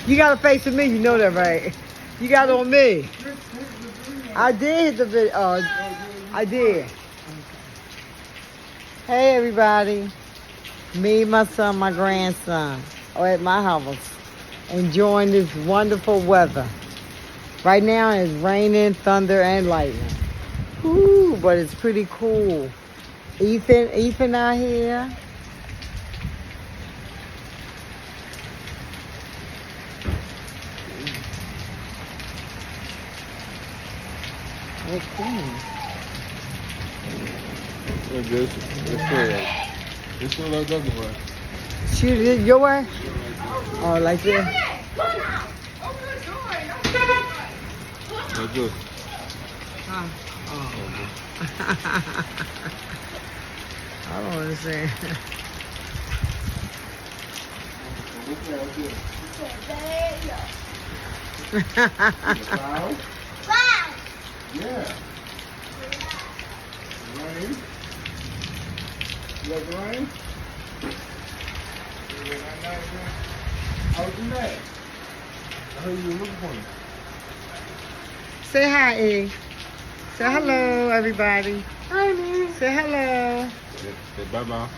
You got to face me. You know that, right? You got it on me. I did hit the video. I did. Hey, everybody. Me, my son, my grandson are at my house enjoying this wonderful weather. Right now it's raining, thunder, and lightning. Ooh, but it's pretty cool. Ethan out here. Okay. This one like the other way. Shoot it your way? Oh, like that? Like this. Huh? Oh. I don't understand. Yeah. Rain. You like the rain? How was your day? I heard you were looking for me. Say hi, E. Say hello, everybody. Hi, E. Say hello. Say bye-bye.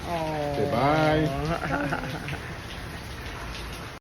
Oh. Say bye.